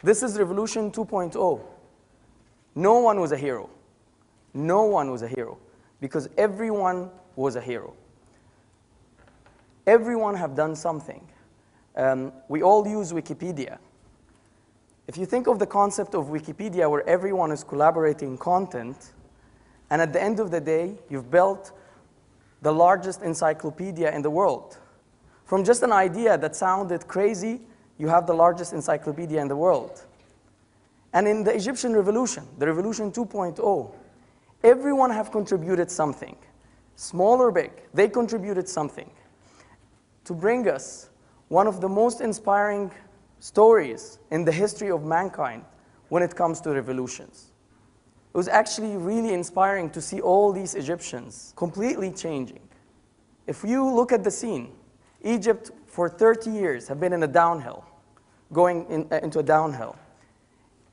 This is Revolution 2.0. No one was a hero. No one was a hero, because everyone was a hero. Everyone have done something. We all use Wikipedia. If you think of the concept of Wikipedia where everyone is collaborating content, and at the end of the day, you've built the largest encyclopedia in the world. From just an idea that sounded crazy, you have the largest encyclopedia in the world. And in the Egyptian Revolution, the Revolution 2.0, everyone have contributed something. Small or big, they contributed something to bring us one of the most inspiring stories in the history of mankind when it comes to revolutions. It was actually really inspiring to see all these Egyptians completely changing. If you look at the scene, Egypt for 30 years have been in a downhill, going into a downhill.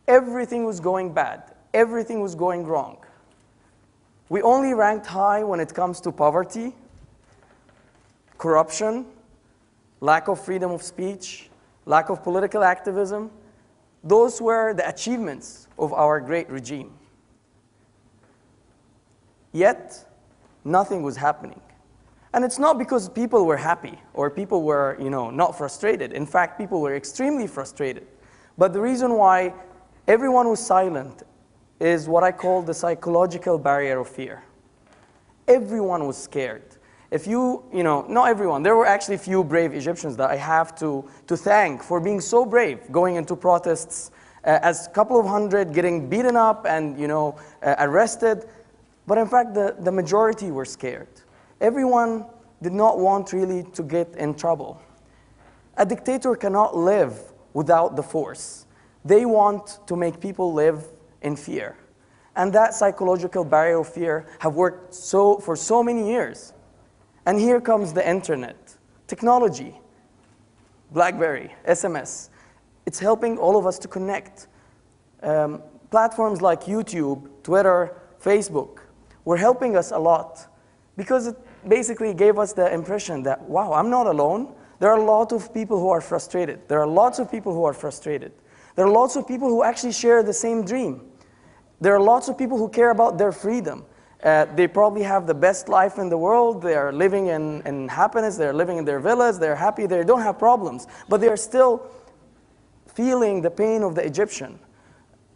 Everything was going bad. Everything was going wrong. We only ranked high when it comes to poverty, corruption, lack of freedom of speech, lack of political activism. Those were the achievements of our great regime. Yet, nothing was happening. And it's not because people were happy or people were, not frustrated. In fact, people were extremely frustrated. But the reason why everyone was silent is what I call the psychological barrier of fear. Everyone was scared. If not everyone, there were actually few brave Egyptians that I have to thank for being so brave, going into protests, as a couple of hundred getting beaten up and, arrested. But in fact, the majority were scared. Everyone did not want really to get in trouble. A dictator cannot live without the force. They want to make people live in fear. And that psychological barrier of fear have worked for so many years. And here comes the internet, technology, BlackBerry, SMS. It's helping all of us to connect. Platforms like YouTube, Twitter, Facebook were helping us a lot because it basically gave us the impression that, wow, I'm not alone. There are a lot of people who are frustrated. There are lots of people who are frustrated. There are lots of people who actually share the same dream. There are lots of people who care about their freedom. They probably have the best life in the world. They are living in happiness. They're living in their villas. They're happy. They don't have problems. But they are still feeling the pain of the Egyptian.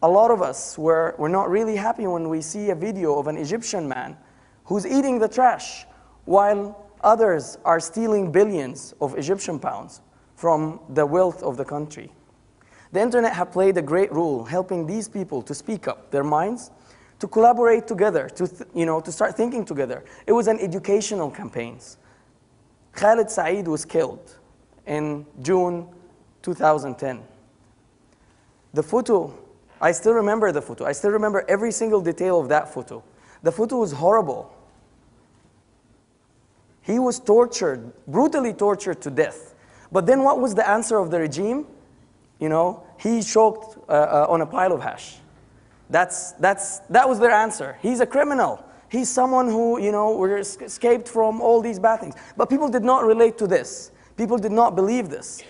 A lot of us, we're not really happy when we see a video of an Egyptian man who's eating the trash while others are stealing billions of Egyptian pounds from the wealth of the country. The internet have played a great role helping these people to speak up their minds, to collaborate together, to start thinking together. It was an educational campaign. Khalid Saeed was killed in June 2010. The photo, I still remember the photo. I still remember every single detail of that photo. The photo was horrible. He was tortured, brutally tortured to death. But then what was the answer of the regime? He choked on a pile of hash. That was their answer. He's a criminal. He's someone who, escaped from all these bad things. But people did not relate to this. People did not believe this.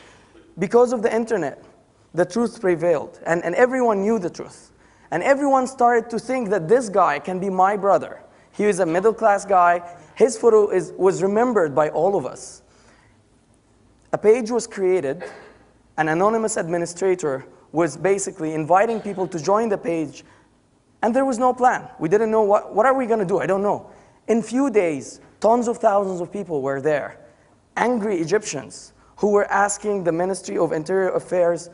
Because of the internet, the truth prevailed. And everyone knew the truth. And everyone started to think that this guy can be my brother. He was a middle-class guy. His photo was remembered by all of us. A page was created. An anonymous administrator was basically inviting people to join the page, and there was no plan. We didn't know what are we going to do? I don't know. In few days, tons of thousands of people were there, angry Egyptians who were asking the Ministry of Interior Affairs,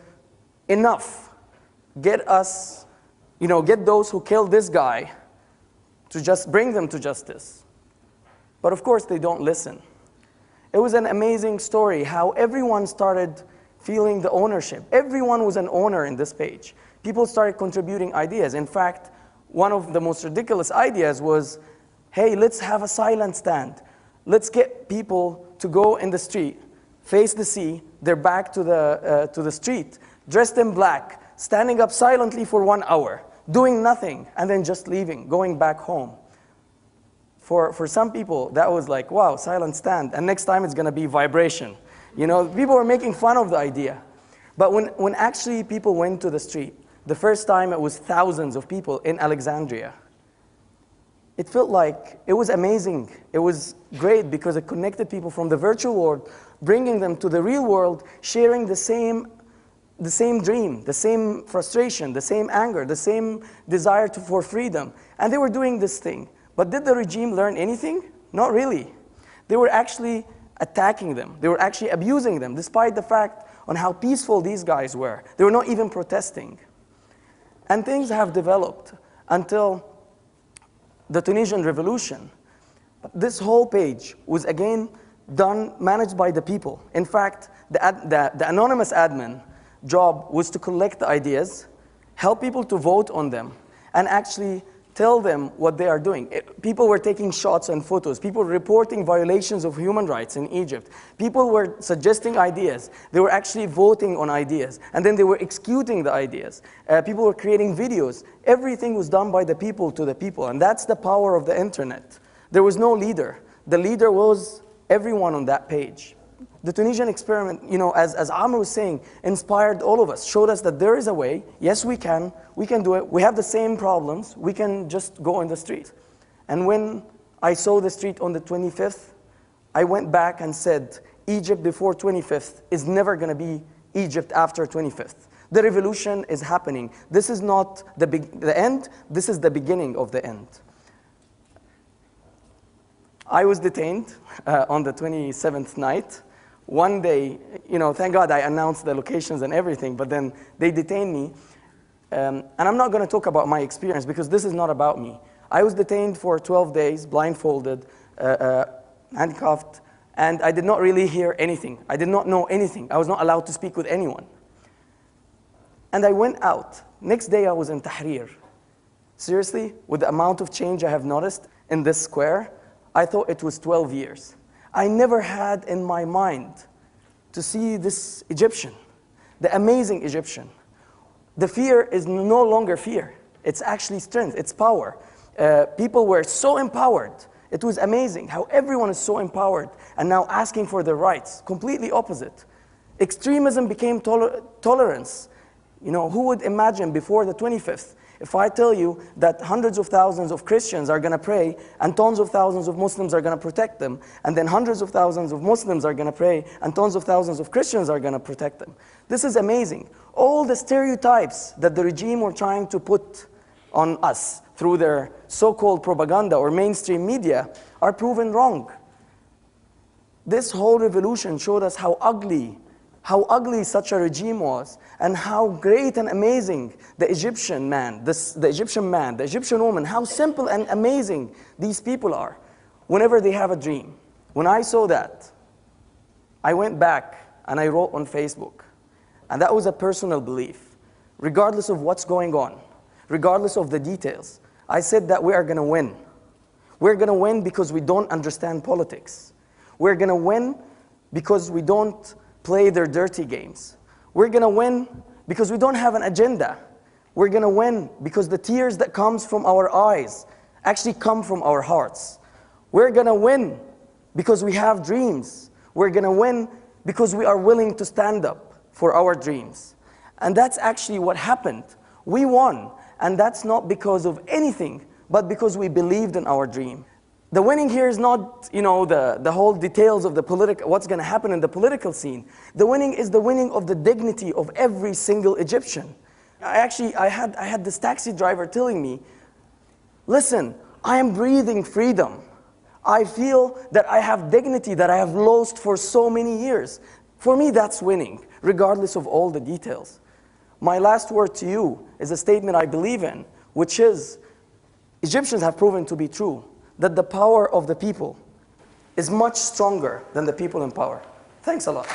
enough, get us, get those who killed this guy to just bring them to justice. But of course, they don't listen. It was an amazing story how everyone started feeling the ownership. Everyone was an owner in this page. People started contributing ideas. In fact, one of the most ridiculous ideas was, hey, let's have a silent stand. Let's get people to go in the street, face the sea, their back to the street, dressed in black, standing up silently for 1 hour, doing nothing, and then just leaving, going back home. For some people, that was like, wow, silent stand, and next time it's going to be vibration. People were making fun of the idea. But when actually people went to the street, the first time it was thousands of people in Alexandria, it felt like it was amazing. It was great because it connected people from the virtual world, bringing them to the real world, sharing the same dream, the same frustration, the same anger, the same desire for freedom. And they were doing this thing. But did the regime learn anything? Not really. They were actually attacking them. They were actually abusing them, despite the fact on how peaceful these guys were. They were not even protesting. And things have developed until the Tunisian revolution. This whole page was again managed by the people. In fact, the anonymous admin job was to collect the ideas, help people to vote on them, and actually tell them what they are doing. People were taking shots and photos. People were reporting violations of human rights in Egypt. People were suggesting ideas. They were actually voting on ideas. And then they were executing the ideas. People were creating videos. Everything was done by the people to the people. And that's the power of the internet. There was no leader. The leader was everyone on that page. The Tunisian experiment, as Amr was saying, inspired all of us, showed us that there is a way. Yes, we can do it. We have the same problems. We can just go on the street. And when I saw the street on the 25th, I went back and said, Egypt before 25th is never going to be Egypt after 25th. The revolution is happening. This is not the end. This is the beginning of the end. I was detained on the 27th night. One day, thank God I announced the locations and everything, but then they detained me. And I'm not going to talk about my experience because this is not about me. I was detained for 12 days, blindfolded, handcuffed, and I did not really hear anything. I did not know anything. I was not allowed to speak with anyone. And I went out. Next day I was in Tahrir. Seriously, with the amount of change I have noticed in this square, I thought it was 12 years. I never had in my mind to see this Egyptian, the amazing Egyptian. The fear is no longer fear. It's actually strength. It's power. People were so empowered. It was amazing how everyone is so empowered and now asking for their rights. Completely opposite. Extremism became tolerance. Who would imagine before the 25th, if I tell you that hundreds of thousands of Christians are going to pray and tons of thousands of Muslims are going to protect them, and then hundreds of thousands of Muslims are going to pray and tons of thousands of Christians are going to protect them. This is amazing. All the stereotypes that the regime were trying to put on us through their so-called propaganda or mainstream media are proven wrong. This whole revolution showed us how ugly such a regime was, and how great and amazing the Egyptian man, the Egyptian woman, how simple and amazing these people are whenever they have a dream. When I saw that, I went back and I wrote on Facebook. And that was a personal belief. Regardless of what's going on, regardless of the details, I said that we are going to win. We're going to win because we don't understand politics. We're going to win because we don't play their dirty games. We're going to win because we don't have an agenda. We're going to win because the tears that comes from our eyes actually come from our hearts. We're going to win because we have dreams. We're going to win because we are willing to stand up for our dreams. And that's actually what happened. We won, and that's not because of anything, but because we believed in our dream. The winning here is not, the whole details of what's going to happen in the political scene. The winning is the winning of the dignity of every single Egyptian. I had this taxi driver telling me, listen, I am breathing freedom. I feel that I have dignity that I have lost for so many years. For me, that's winning, regardless of all the details. My last word to you is a statement I believe in, which is, Egyptians have proven to be true, that the power of the people is much stronger than the people in power. Thanks a lot.